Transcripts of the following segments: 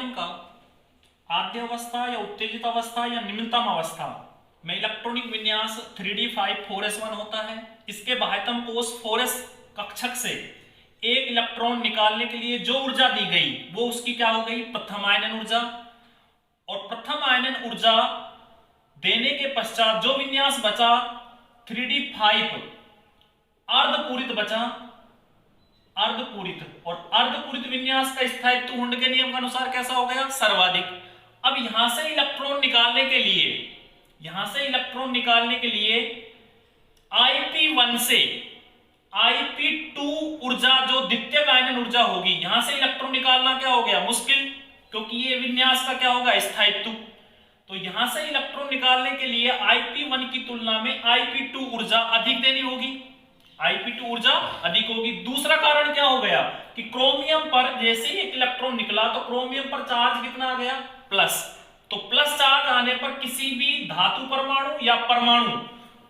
Chromium का आद्यावस्था या उत्तेजित अवस्था या निम्नतम अवस्था में इलेक्ट्रॉनिक विन्यास 3d5 4s1 होता है। इसके बाह्यतम कोष 4s कक्षक से एक इलेक्ट्रॉन निकालने के लिए जो ऊर्जा दी गई वो उसकी क्या हो गई, प्रथम आयनन ऊर्जा। और प्रथम आयनन ऊर्जा देने के पश्चात जो विन्यास बचा 3d5 अर्धपूरित बचा, अर्धपूरित, और अर्धपूरित विन्यास का स्थायित्व हुंड के नियम के अनुसार कैसा हो गया, सर्वाधिक। अब यहां से इलेक्ट्रॉन निकालने के लिए IP1 से IP2 ऊर्जा जो द्वितीयक आयनन ऊर्जा होगी, यहां से इलेक्ट्रॉन निकालना क्या हो गया, मुश्किल, क्योंकि ये विन्यास का क्या होगा, स्थायित्व। तो यहां से इलेक्ट्रॉन निकालने के लिए IP1 की तुलना में IP2 ऊर्जा अधिक देनी होगी, IP2 ऊर्जा अधिक होगी। दूसरा कारण क्या हो गया कि क्रोमियम पर जैसे ही एक इलेक्ट्रॉन निकला तो क्रोमियम पर चार्ज कितना आ गया, प्लस। तो प्लस चार्ज आने पर किसी भी धातु परमाणु या परमाणु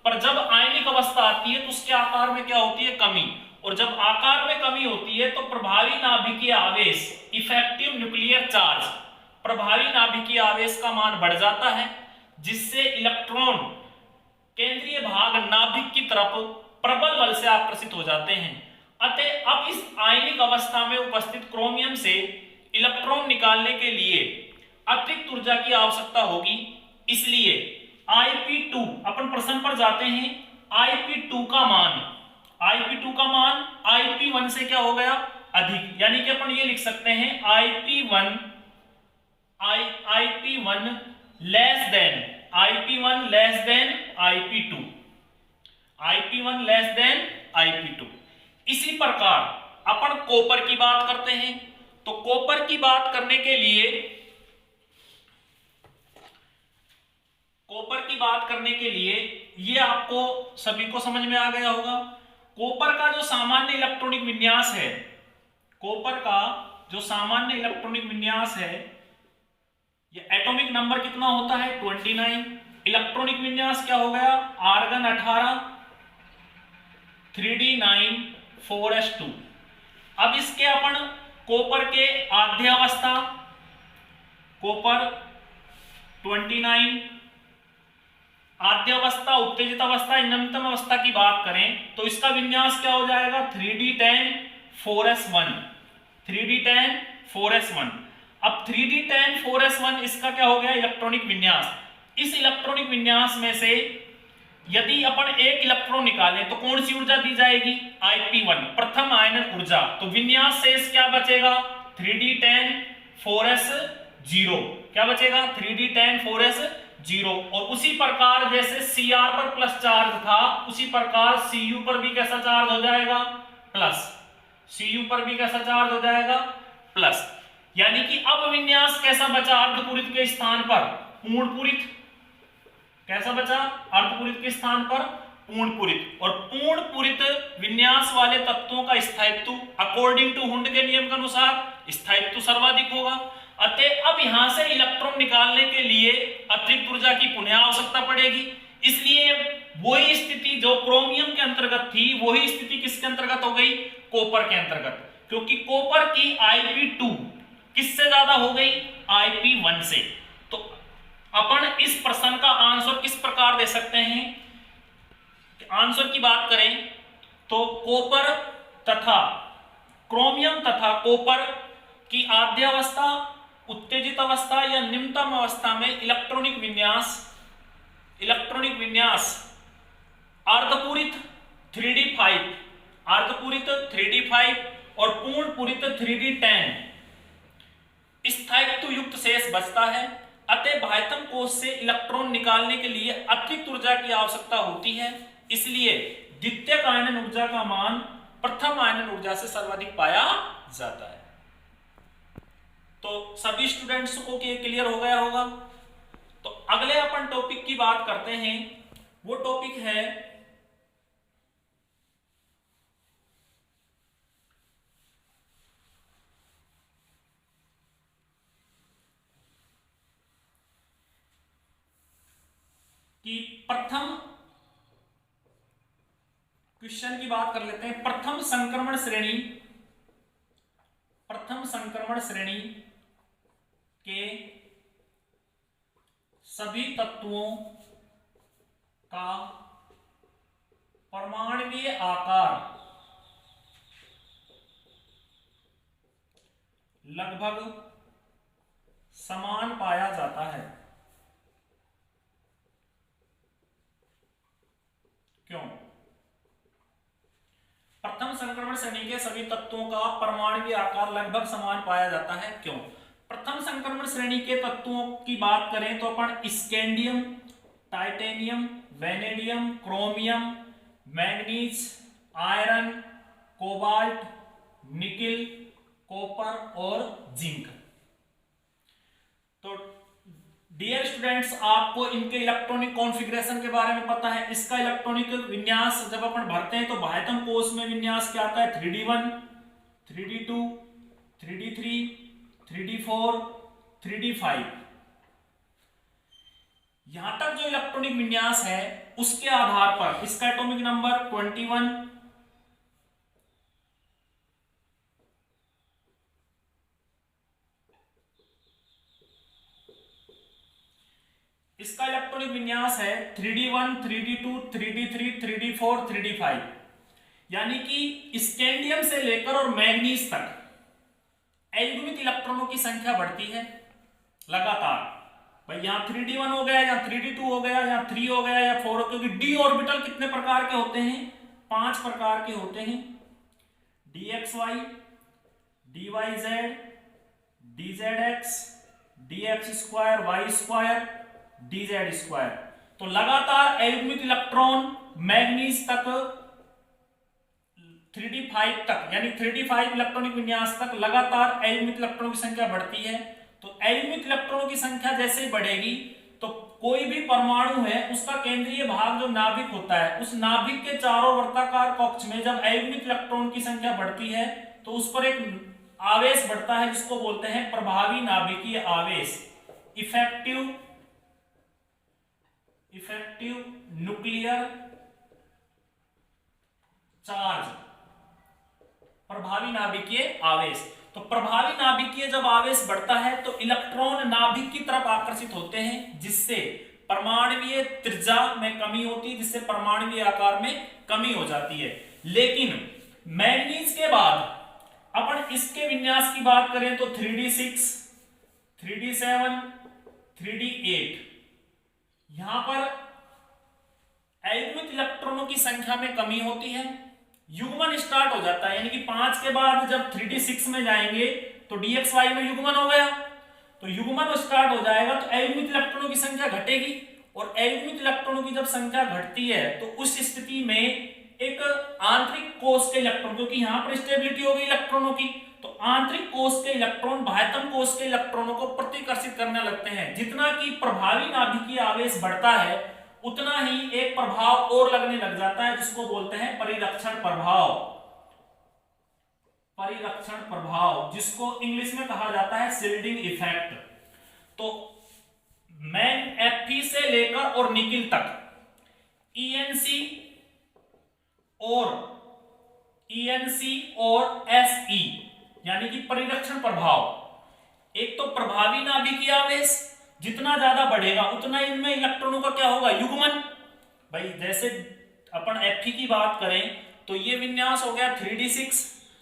पर जब आयनिक अवस्था आती है तो उसके आकार में क्या होती है, कमी। और जब आकार में कमी होती है तो प्रभावी नाभिकीय आवेश, इफेक्टिव न्यूक्लियर चार्ज, प्रभावी नाभिकीय आवेश का मान बढ़ जाता है, जिससे इलेक्ट्रॉन केंद्रीय भाग नाभिक की तरफ प्रबल बल से आकर्षित हो जाते हैं। अतः अब इस आयनिक अवस्था में उपस्थित क्रोमियम से इलेक्ट्रॉन निकालने के लिए अतिरिक्त ऊर्जा की आवश्यकता होगी। इसलिए IP2, अपन प्रश्न पर जाते हैं, IP2 का मान IP1 से क्या हो गया, अधिक। यानी कि अपन ये लिख सकते हैं IP1 लेस देन IP2। इसी प्रकार अपन कॉपर की बात करते हैं, तो कॉपर की बात करने के लिए ये आपको सभी को समझ में आ गया होगा। कॉपर का जो सामान्य इलेक्ट्रॉनिक विन्यास है, ये एटॉमिक नंबर कितना होता है, 29। इलेक्ट्रॉनिक विन्यास क्या हो गया, आर्गन 18 3d9 4s2। अब इसके अपन कॉपर के आद्यावस्था, कॉपर 29, आद्यावस्था, उत्तेजित अवस्था, निम्नतम अवस्था की बात करें तो इसका विन्यास क्या हो जाएगा, 3d10 4s1। 3d10 4s1। अब 3d10 4s1 इसका क्या हो गया, इलेक्ट्रॉनिक विन्यास। इस इलेक्ट्रॉनिक विन्यास में से यदि अपन एक इलेक्ट्रॉन निकालें तो कौन सी ऊर्जा दी जाएगी, IP1, प्रथम आयनन ऊर्जा। तो विन्यास शेष क्या बचेगा, 3d10 4s0। क्या बचेगा, 3d10 4s0। और उसी प्रकार जैसे Cr पर प्लस चार्ज था, उसी प्रकार Cu पर भी कैसा चार्ज हो जाएगा, प्लस। Cu पर भी कैसा चार्ज हो जाएगा, प्लस। यानी कि अब विन्यास कैसा बचा, अर्धपूरित के स्थान पर पूर्णपूरित। कैसा बचा, अर्धपूरित के स्थान पर पूर्णपूरित। और पूर्णपूरित विन्यास वाले तत्वों का स्थायित्व अकॉर्डिंग टू हुंड के नियम के अनुसार स्थायित्व सर्वाधिक होगा। अतः अब यहां से इलेक्ट्रॉन निकालने के लिए अतिरिक्त ऊर्जा की पुनः आवश्यकता पड़ेगी। इसलिए वही स्थिति जो क्रोमियम के अंतर्गत थी, वही स्थिति किसके अंतर्गत हो गई, कॉपर के अंतर्गत। क्योंकि कॉपर की IP2 किससे ज्यादा हो गई, IP1 से। तो अपन इस प्रश्न का आंसर किस प्रकार दे सकते हैं, आंसर की बात करें तो कॉपर तथा क्रोमियम तथा कॉपर की आद्यावस्था, उत्तेजित अवस्था या निम्नतम अवस्था में इलेक्ट्रॉनिक विन्यास अर्धपूरित 3d5 और पूर्णपूरित 3d10 स्थायित्व युक्त शेष बचता है। अतः बाह्यतम कोश से इलेक्ट्रॉन निकालने के लिए अतिरिक्त ऊर्जा की आवश्यकता होती है। इसलिए द्वितीयक आयनन ऊर्जा का मान प्रथम आयनन ऊर्जा से सर्वाधिक पाया जाता है। तो सभी स्टूडेंट्स को ये क्लियर हो गया होगा। तो अगले अपन टॉपिक की बात करते हैं, वो टॉपिक है कि प्रथम क्वेश्चन की बात कर लेते हैं। प्रथम संक्रमण श्रेणी के सभी तत्वों का परमाणुीय आकार लगभग समान पाया जाता है। क्यों? प्रथम संक्रमण श्रेणी के सभी तत्वों का परमाणुीय आकार लगभग समान पाया जाता है। क्यों? प्रथम संक्रमण श्रेणी के तत्वों की बात करें तो अपन scandium, titanium, vanadium, chromium, manganese, iron, cobalt, nickel, copper और जिंक। तो डियर स्टूडेंट्स, आपको इनके इलेक्ट्रॉनिक कॉन्फ़िगरेशन के बारे में पता है। इसका इलेक्ट्रॉनिक विन्यास जब अपन भरते हैं तो बाह्यतम कोश में विन्यास क्या आता है? 3d1, 3d2, 3d3, 3d4, 3d5। यहां तक जो इलेक्ट्रॉनिक विन्यास है उसके आधार पर इसका एटॉमिक नंबर 21, इसका इलेक्ट्रॉनिक विन्यास है 3d1, 3d2, 3d3, 3d4, 3d5। यानी कि स्कैंडियम से लेकर और मैग्नीज तक एल्यूमिनियम इलेक्ट्रॉनों की संख्या बढ़ती है लगातार। भाई यहां 3d1 हो गया, या 3d2 हो गया, या 3 हो गया, या 4 हो गया। क्योंकि डी ऑर्बिटल कितने प्रकार के होते हैं? 5 प्रकार के होते हैं। dxy, dyz, dzx, dx square, y square, dz square. तो लगातार एल्यूमिनियम इलेक्ट्रॉन मैग्नीज तक 3d5 तक, यानी 3d5 इलेक्ट्रॉनिक विन्यास तक लगातार एल्यूमिनियम इलेक्ट्रॉनों की संख्या बढ़ती है। तो एल्यूमिनियम इलेक्ट्रॉनों की संख्या जैसे ही बढ़ेगी तो कोई भी परमाणु है उसका केंद्रीय भाग जो नाभिक होता है, उस नाभिक के चारों वर्ताकार कक्ष में जब एल्यूमिनियम इलेक्ट्रॉन की संख्या बढ़ती है तो उस पर एक आवेश बढ़ता है जिसको बोलते हैं प्रभावी नाभिकीय आवेश, इफेक्टिव न्यूक्लियर चार्ज, प्रभावी नाभिकीय आवेश। तो प्रभावी नाभिकीय जब आवेश बढ़ता है तो इलेक्ट्रॉन नाभिक की तरफ आकर्षित होते हैं, जिससे परमाणुीय त्रिज्या में कमी होती है, जिससे परमाणुीय आकार में कमी हो जाती है। लेकिन मैग्नीज के बाद अपन इसके विन्यास की बात करें तो 3d6, 3d7, 3d8, यहां पर एल्यूमिनियम इलेक्ट्रॉनों की संख्या में कमी होती है, युग्मन स्टार्ट हो जाता है। यानी कि 5 के बाद जब 3d6 में जाएंगे तो dxy में युग्मन हो गया, तो युग्मन स्टार्ट हो जाएगा तो एल्यूमिनियम इलेक्ट्रॉनों की संख्या घटेगी। और एल्यूमिनियम इलेक्ट्रॉनों की जब संख्या घटती है तो उस स्थिति में एक आंतरिक कोश के इलेक्ट्रॉन, क्योंकि यहां पर स्टेबिलिटी हो गई इलेक्ट्रॉनों की, तो आंतरिक कोश के इलेक्ट्रॉन बाह्यतम कोश के इलेक्ट्रॉनों को प्रतिकर्षित करने लगते हैं। जितना कि प्रभावी नाभिकीय आवेश बढ़ता है उतना ही एक प्रभाव और लगने लग जाता है जिसको बोलते हैं परिरक्षण प्रभाव। परिरक्षण प्रभाव जिसको इंग्लिश में कहा जाता है शील्डिंग इफेक्ट। तो मैन Fe से लेकर और निकिल तक ENC और Se यानी कि परिरक्षण प्रभाव। एक तो प्रभावी नाभिकीय आवेश जितना ज्यादा बढ़ेगा उतना इनमें इलेक्ट्रॉनों का क्या होगा? युग्मन। भाई जैसे अपन Fe की बात करें तो ये विन्यास हो गया 3d6,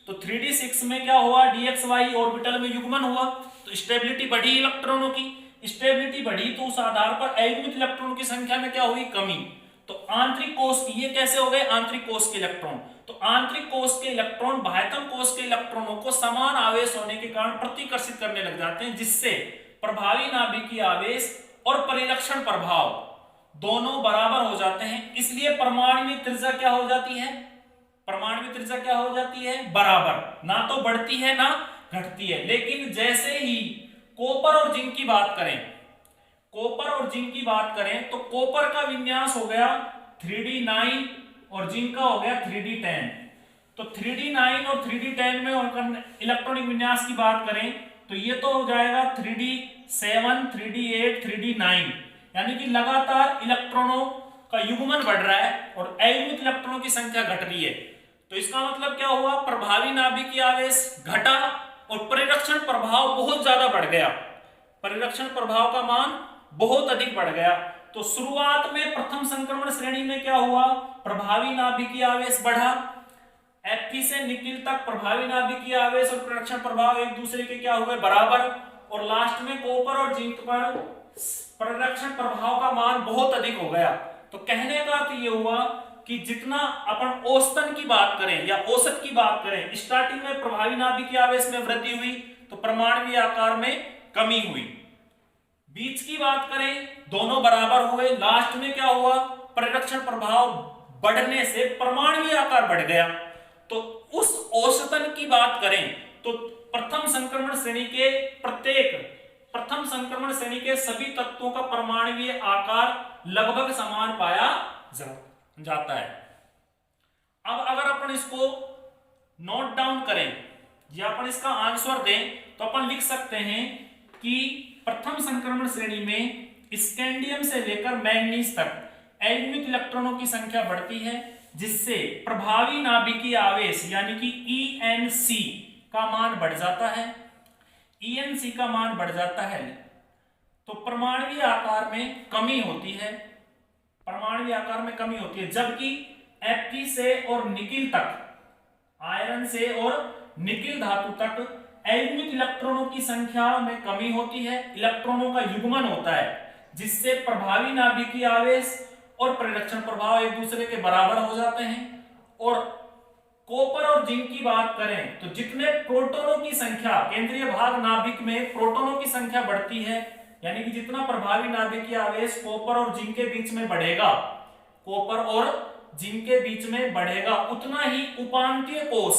तो 3d6 में क्या हुआ? dxy ऑर्बिटल में युग्मन हुआ, तो स्टेबिलिटी बढ़ी इलेक्ट्रॉनों की। स्टेबिलिटी बढ़ी तो उस आधार पर एल्यूमिनियम इलेक्ट्रॉनों की संख्या में क्या हुई? कमी। तो आंतरिक कोश की, ये कैसे हो गए? आंतरिक कोश के इलेक्ट्रॉन। तो आंतरिक कोश के इलेक्ट्रॉन बाह्यतम कोश के इलेक्ट्रॉनों को समान आवेश होने के कारण प्रतिकर्षित करने लग जाते हैं, जिससे प्रभावी नाभिकीय आवेश और परिरक्षण प्रभाव दोनों बराबर हो जाते हैं। इसलिए परमाणुीय त्रिज्या क्या हो जाती है? परमाणुीय त्रिज्या क्या हो जाती है? बराबर, ना तो बढ़ती है ना घटती है। लेकिन जैसे ही कॉपर और जिंक की बात करें, कॉपर और जिंक की बात करें तो कॉपर का विन्यास हो गया 3d9 और जिंक का हो गया 3d10। तो 3d9 और 3d10 में इलेक्ट्रॉनिक विन्यास की बात करें तो ये तो हो जाएगा 3d7, 3d8, 3d9, यानी कि लगातार इलेक्ट्रॉनों का युग्मन बढ़ रहा है और एल्यूमिनियम इलेक्ट्रॉनों की संख्या घट रही है। तो इसका मतलब क्या हुआ? प्रभावी नाभिकीय आवेश घटा और परिरक्षण प्रभाव बहुत ज्यादा बढ़ गया। परिरक्षण प्रभाव का मान बहुत अधिक बढ़ गया। तो शुरुआत में प्रथम संक्रमण श्रेणी में क्या हुआ, प्रभावी नाभिकीय आवेश बढ़ा, Fe से निकिल तक प्रभावी नाभिकीय आवेश और परिरक्षण प्रभाव एक दूसरे के क्या हुए, बराबर, और लास्ट में कॉपर और जिंक पर परिरक्षण प्रभाव का मान बहुत अधिक हो गया। तो कहने का अर्थ ये हुआ कि जितना अपन औसतन की बात करें या औसत की बात करें, स्टार्टिंग में प्रभावी नाभिकीय आवेश में वृद्धि हुई तो परमाणु आकार में कमी हुई, बीच की बात करें दोनों बराबर हुए, लास्ट में क्या हुआ, परिरक्षण प्रभाव बढ़ने से परमाणु आकार बढ़ गया। तो उस औसतन की बात करें तो प्रथम संक्रमण श्रेणी के सभी तत्वों का परमाणुीय आकार लगभग समान पाया जाता है। अब अगर अपन इसको नोट डाउन करें या अपन इसका आंसर दें तो अपन लिख सकते हैं कि प्रथम संक्रमण श्रेणी में स्कैंडियम से लेकर मैंगनीज तक एल्यूमिनियम इलेक्ट्रॉनों की संख्या बढ़ती है, जिससे प्रभावी नाभिकीय आवेश यानी कि ENC का मान बढ़ जाता है। ENC का मान बढ़ जाता है तो परमाणुीय आकार में कमी होती है, जबकि Fe से और निकिल तक, आयरन से और निकिल धातु तक एल्यूमिनियम इलेक्ट्रॉनों की संख्या में कमी होती है, इलेक्ट्रॉनों का युग्मन होता है, जिससे प्रभावी नाभिकीय आवेश और परिरक्षण प्रभाव एक दूसरे के बराबर हो जाते हैं। और कॉपर और जिंक की बात करें तो जितने प्रोटॉनों की संख्या केंद्रीय भाग नाभिक में प्रोटॉनों की संख्या बढ़ती है, यानी कि जितना प्रभावी नाभिकीय आवेश कॉपर और जिंक के बीच में बढ़ेगा, उतना ही उपांतीय कोष,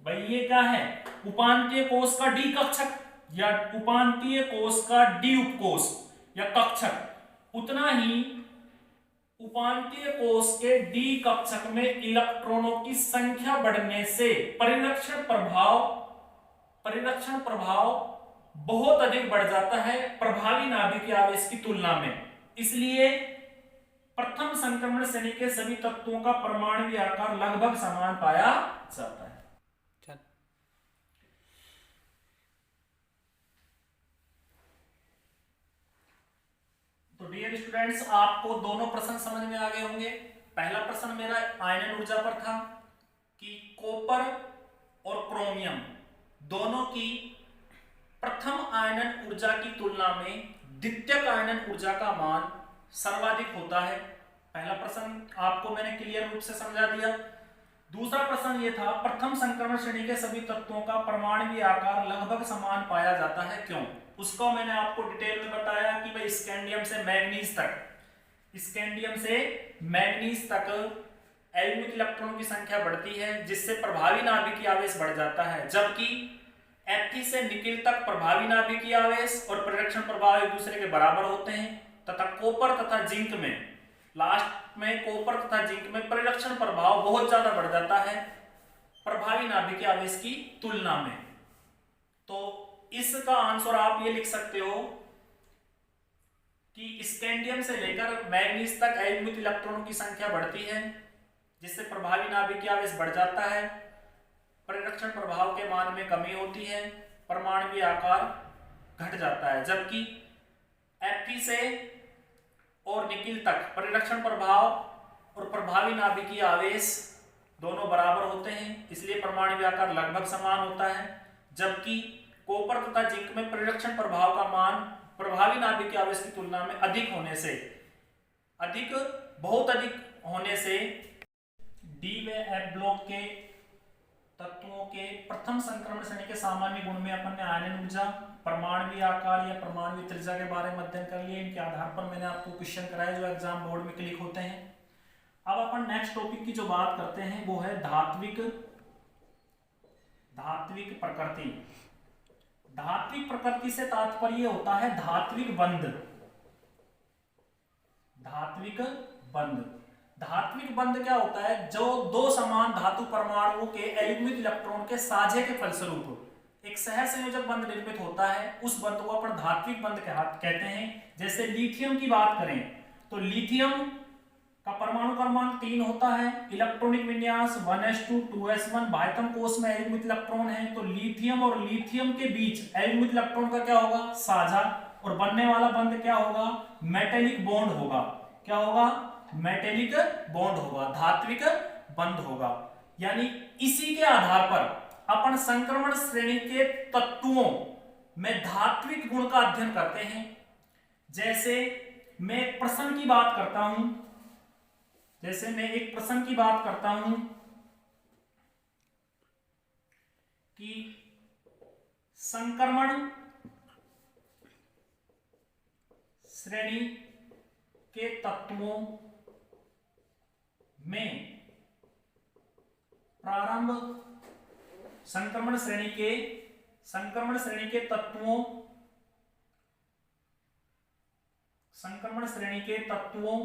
भाई ये क्या है, उपांतीय कोष का डी कक्षक या उपांतीय कोष का डी उपकोष या कक्षक, उतना ही उपांतीय कोष के डी कक्षक में इलेक्ट्रॉनों की संख्या बढ़ने से परिरक्षण प्रभाव बहुत अधिक बढ़ जाता है प्रभावी नाभिकीय आवेश की तुलना में। इसलिए प्रथम संक्रमण श्रेणी के सभी तत्वों का परमाणुीय आकार लगभग समान पाया जाता है। तो डियर स्टूडेंट्स, आपको दोनों प्रश्न समझ में आ गए होंगे। पहला प्रश्न मेरा आयनन ऊर्जा पर था कि कॉपर और क्रोमियम दोनों की प्रथम आयनन ऊर्जा की तुलना में द्वितीयक आयनन ऊर्जा का मान सर्वाधिक होता है। पहला प्रश्न आपको मैंने क्लियर रूप से समझा दिया। दूसरा प्रश्न ये था, प्रथम संक्रमण श्रेणी के सभी तत्वों का परमाणुीय आकार लगभग समान पाया जाता है, क्यों? उसको मैंने आपको डिटेल में बताया कि भाई स्कैंडियम से मैंगनीज तक एल्यूमिनियम इलेक्ट्रॉनों की संख्या बढ़ती है, जिससे प्रभावी नाभिकीय आवेश बढ़ जाता है, जबकि Fe से निकिल तक प्रभावी नाभिकीय आवेश और परिरक्षण प्रभाव एक दूसरे के बराबर होते हैं, तथा कॉपर तथा जिंक में परिरक्षण प्रभाव बहुत ज्यादा बढ़ जाता है प्रभावी नाभिकीय आवेश की तुलना में। तो इसका आंसर आप ये लिख सकते हो कि स्कैंडियम से लेकर मैंगनीज तक एल्यूमिनियम इलेक्ट्रॉनों की संख्या बढ़ती है, जिससे प्रभावी नाभिकीय आवेश बढ़ जाता है, परिरक्षण प्रभाव के मान में कमी होती है, परमाणुीय आकार घट जाता है, जबकि Fe से और निकिल तक परिरक्षण प्रभाव और प्रभावी नाभिकीय आवेश दोनों बराबर होते हैं, इसलिए परमाणुीय आकार लगभग समान होता है, जबकि कॉपर तथा जिंक में परिरक्षण प्रभाव का मान प्रभावी नाभिकीय आवेश की तुलना में बहुत अधिक होने से डी व एफ ब्लॉक के तत्वों के प्रथम संक्रमण श्रेणी के सामान्य गुण में अपन ने आयनन ऊर्जा, परमाणुीय आकार या परमाणुीय त्रिज्या के बारे में अध्ययन कर लिए। इनके आधार पर मैंने आपको क्वेश्चन कराए जो एग्जाम बोर्ड में क्लिक होते हैं। अब अपन नेक्स्ट टॉपिक की जो बात करते हैं वो है धात्विक प्रकृति। धात्विक प्रकृति से तात्पर्य होता है धात्विक बंध क्या होता है? जो दो समान धातु परमाणुओं के एल्यूमिनियम इलेक्ट्रॉन के साझे के फलस्वरूप एक सह संयोजक बंध निर्मित होता है, उस बंध को अपन धात्विक बंध कहते हैं। जैसे लिथियम की बात करें तो लिथियम का परमाणु क्रमांक 3 होता है, इलेक्ट्रॉनिक विन्यास 1s2 2s1, बाह्यतम कोष में एल्यूमिनियम इलेक्ट्रॉन है, तो लिथियम और लिथियम के बीच एल्यूमिनियम इलेक्ट्रॉन का क्या होगा? साझा। और बनने वाला बंध क्या होगा, मेटेलिक बॉन्ड होगा। क्या होगा, मेटेलिक बॉन्ड होगा, धात्विक बंध होगा। यानी इसी के आधार पर अपन संक्रमण श्रेणी के तत्वों में धात्विक गुण का अध्ययन करते हैं। जैसे मैं एक प्रश्न की बात करता हूं, कि संक्रमण श्रेणी के तत्वों में प्रारंभ संक्रमण श्रेणी के तत्वों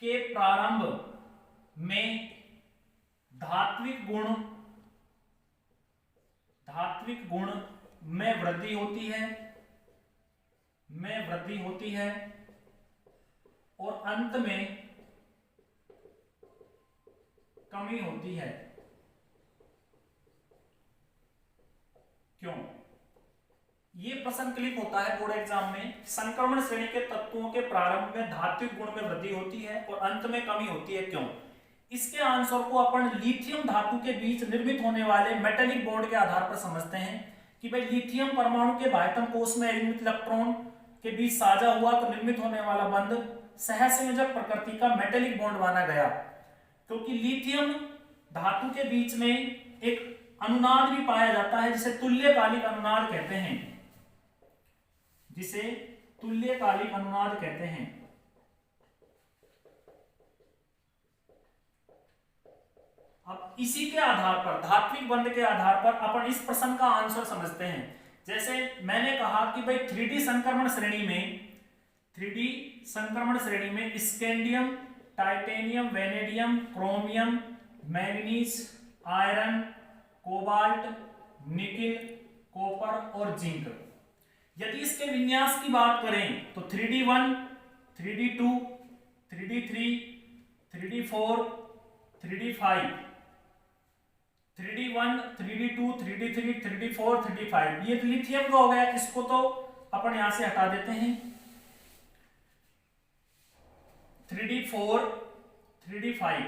के प्रारंभ में धात्विक गुण में वृद्धि होती है और अंत में कमी होती है। क्यों? ये प्रश्न क्लिक होता है बोर्ड एग्जाम में, संक्रमण श्रेणी के तत्वों के प्रारंभ में धात्विक गुण में वृद्धि होती है और अंत में कमी होती है, क्यों? इसके आंसर को अपन लिथियम धातु के बीच निर्मित होने वाले मेटेलिक बॉन्ड के आधार पर समझते हैं कि भाई लिथियम परमाणु के बाह्यतम कोष में युग्मित इलेक्ट्रॉन के बीच साझा हुआ तो निर्मित होने वाला बंध सहसंयोजक प्रकृति का मेटेलिक बॉन्ड माना गया, क्योंकि लिथियम धातु के बीच में एक अनुनाद भी पाया जाता है जिसे तुल्यकालिक अनुनाद कहते हैं। अब इसी के आधार पर, धात्विक बंध के आधार पर अपन इस प्रश्न का आंसर समझते हैं। जैसे मैंने कहा कि भाई 3D संक्रमण श्रेणी में scandium, titanium, vanadium, chromium, manganese, iron, cobalt, nickel, copper और जिंक। यदि इसके विन्यास की बात करें तो 3D1, 3D2, 3D3, 3D4, 3D5, 3D1, 3D2, 3D3, 3D4, 3D5 ये लिथियम का हो गया, इसको तो अपन यहां से हटा देते हैं। 3D4, 3D5।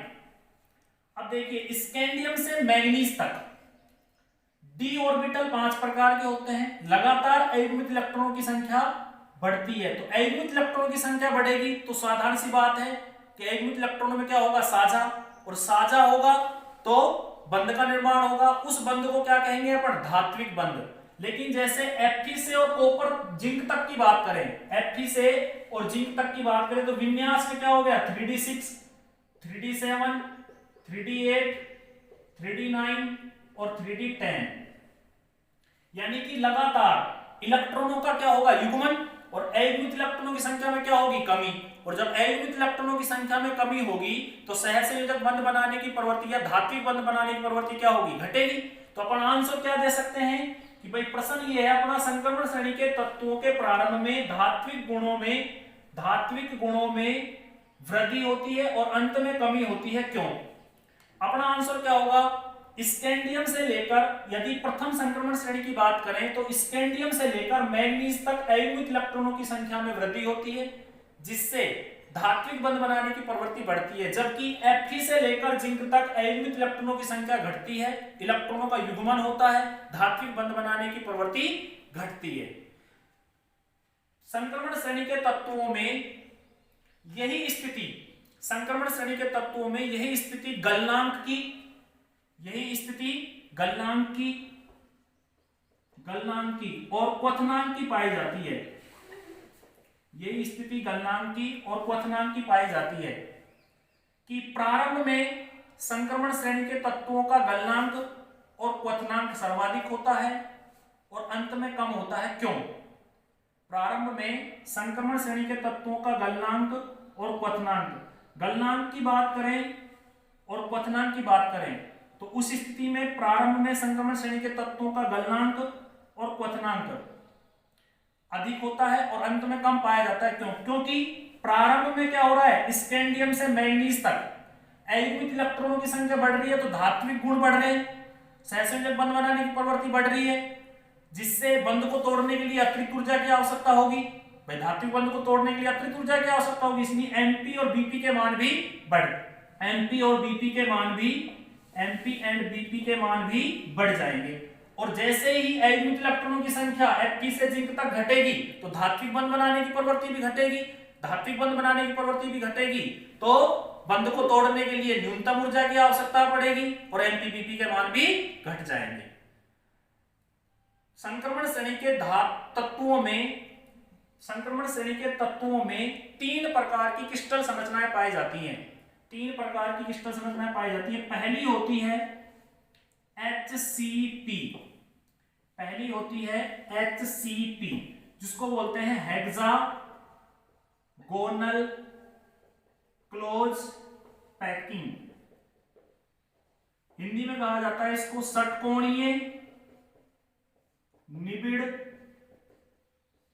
अब देखिए स्कैंडियम से मैग्नीज तक डी ऑर्बिटल 5 प्रकार के होते हैं। लगातार अयुग्मित इलेक्ट्रॉनों की संख्या बढ़ती है, तो अयुग्मित इलेक्ट्रॉनों की संख्या बढ़ेगी तो साधारण सी बात है कि अयुग्मित इलेक्ट्रॉनों में क्या होगा, साझा, और साझा होगा तो बंध का निर्माण होगा। उस बंध को क्या कहेंगे अपन, धात्विक बंध। लेकिन जैसे Fe से और कॉपर जिंक तक की बात करें, Fe से और जिंक तक की बात करें तो विन्यास में क्या हो गया, 3D6, 3D7, 3D8, 3D9 और 3D10। यानी कि लगातार इलेक्ट्रॉनों का क्या होगा, युग्मन, और अयुग्मित इलेक्ट्रॉनों की संख्या में क्या होगी, कमी। और जब अयुग्मित इलेक्ट्रॉनों की संख्या में कमी होगी तो सहसंयोजक बंध बनाने की प्रवृत्ति या धात्विक बंध बनाने की प्रवृत्ति क्या होगी, घटेगी। तो अपन आंसर क्या दे सकते हैं कि भाई प्रश्न ये है अपना, संक्रमण श्रेणी के तत्वों के प्रारंभ में धात्विक गुणों में वृद्धि होती है और अंत में कमी होती है, क्यों? अपना आंसर क्या होगा, स्कैंडियम से लेकर, यदि प्रथम संक्रमण श्रेणी की बात करें तो स्कैंडियम से लेकर मैग्नीज तक अयुग्मित इलेक्ट्रॉनों की संख्या में वृद्धि होती है, जिससे धात्विक बंध बनाने की प्रवृत्ति बढ़ती है। जबकि Fe से लेकर जिंक तक अयुग्मित इलेक्ट्रॉनों की संख्या घटती है, इलेक्ट्रॉनों का युग्मन होता है, धात्विक बंध बनाने की प्रवृत्ति घटती है। संक्रमण श्रेणी के तत्वों में यही स्थिति, गलनांक की और क्वथनांक की पाई जाती है। यही स्थिति गलनांक की और क्वथनांक की पाई जाती है कि प्रारंभ में संक्रमण श्रेणी के तत्वों का गलनांक और क्वथनांक सर्वाधिक होता है और अंत में कम होता है, क्यों? प्रारंभ में संक्रमण श्रेणी के तत्वों का गलनांक और क्वथनांक, गलनांक की बात करें और क्वथनांक की बात करें तो उस स्थिति में प्रारंभ में संक्रमण श्रेणी के तत्वों का गलनांक और क्वथनांक अधिक होता है और अंत में कम पाया जाता है, क्यों? क्योंकि प्रारंभ में क्या हो रहा है, स्कैंडियम से मैग्नीज तक अयुग्मित इलेक्ट्रॉनों की संख्या बढ़ रही है तो धात्विक गुण बढ़ रहे हैं, सहसंयोजक बंध बनाने की प्रवृत्ति बढ़ रही है, जिससे बंध को तोड़ने के लिए अतिरिक्त ऊर्जा की आवश्यकता होगी। भाई धात्विक बंध को तोड़ने के लिए अतिरिक्त ऊर्जा की आवश्यकता होगी, इसलिए एमपी और बीपी के मान भी एमपी और बीपी के मान भी एमपी एंड बीपी के मान भी बढ़ जाएंगे। और जैसे ही अयुग्मित इलेक्ट्रॉनों की संख्या Fp से जिंक तक घटेगी तो धात्विक बंध बनाने की प्रवृत्ति भी घटेगी, धात्विक बंध बनाने की प्रवृत्ति भी घटेगी तो बंध को तोड़ने के लिए न्यूनतम ऊर्जा की आवश्यकता पड़ेगी और एमपीबीपी के मान भी घट जाएंगे। संक्रमण श्रेणी के तत्वों में तीन प्रकार की क्रिस्टल संरचनाएं पाई जाती हैं। तीन प्रकार की क्रिस्टल संरचनाएं पाई जाती है। पहली होती है HCP, पहली होती है HCP जिसको बोलते हैं हेक्सागोनल क्लोज पैकिंग, हिंदी में कहा जाता है इसको षटकोणीय निबिड़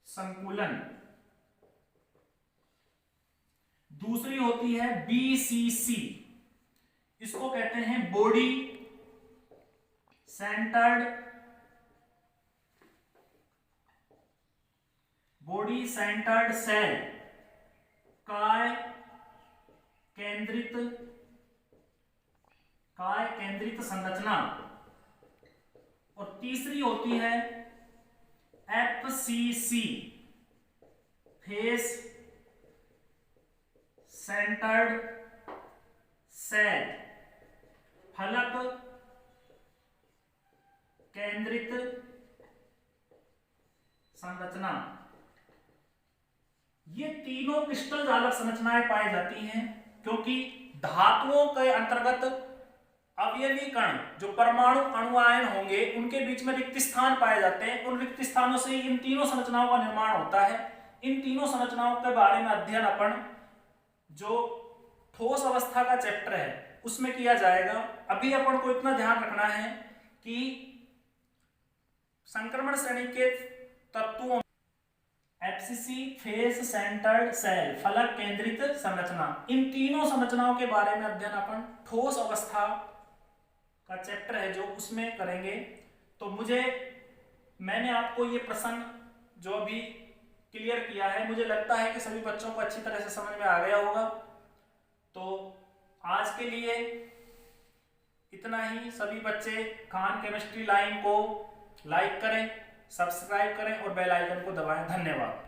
संकुलन। दूसरी होती है BCC, इसको कहते हैं बॉडी सेंटर्ड सेल, काय केंद्रित संरचना। और तीसरी होती है FCC, फेस सेंटर्ड सेल, फलक केंद्रित संरचना। ये तीनों क्रिस्टल जालक संरचनाएं पाई जाती हैं क्योंकि धातुओं के अंतर्गत अवयवी कण जो परमाणु अणुआयन होंगे उनके बीच में रिक्त स्थान पाए जाते हैं। उन रिक्त स्थानों से इन तीनों संरचनाओं का निर्माण होता है। इन तीनों संरचनाओं के बारे में अध्ययन अपन जो ठोस अवस्था का चैप्टर है उसमें किया जाएगा। अभी अपन को इतना ध्यान रखना है कि संक्रमण श्रेणी के तत्वों FCC, फेस सेंटर्ड सेल, फलक केंद्रित संरचना, इन तीनों संरचनाओं के बारे में अध्ययन अपन ठोस अवस्था का चैप्टर है जो उसमें करेंगे। तो मैंने आपको ये प्रश्न जो अभी क्लियर किया है, मुझे लगता है कि सभी बच्चों को अच्छी तरह से समझ में आ गया होगा। तो आज के लिए इतना ही। सभी बच्चे खान केमिस्ट्री लाइन को लाइक करें, सब्सक्राइब करें और बेल आइकन को दबाएं। धन्यवाद।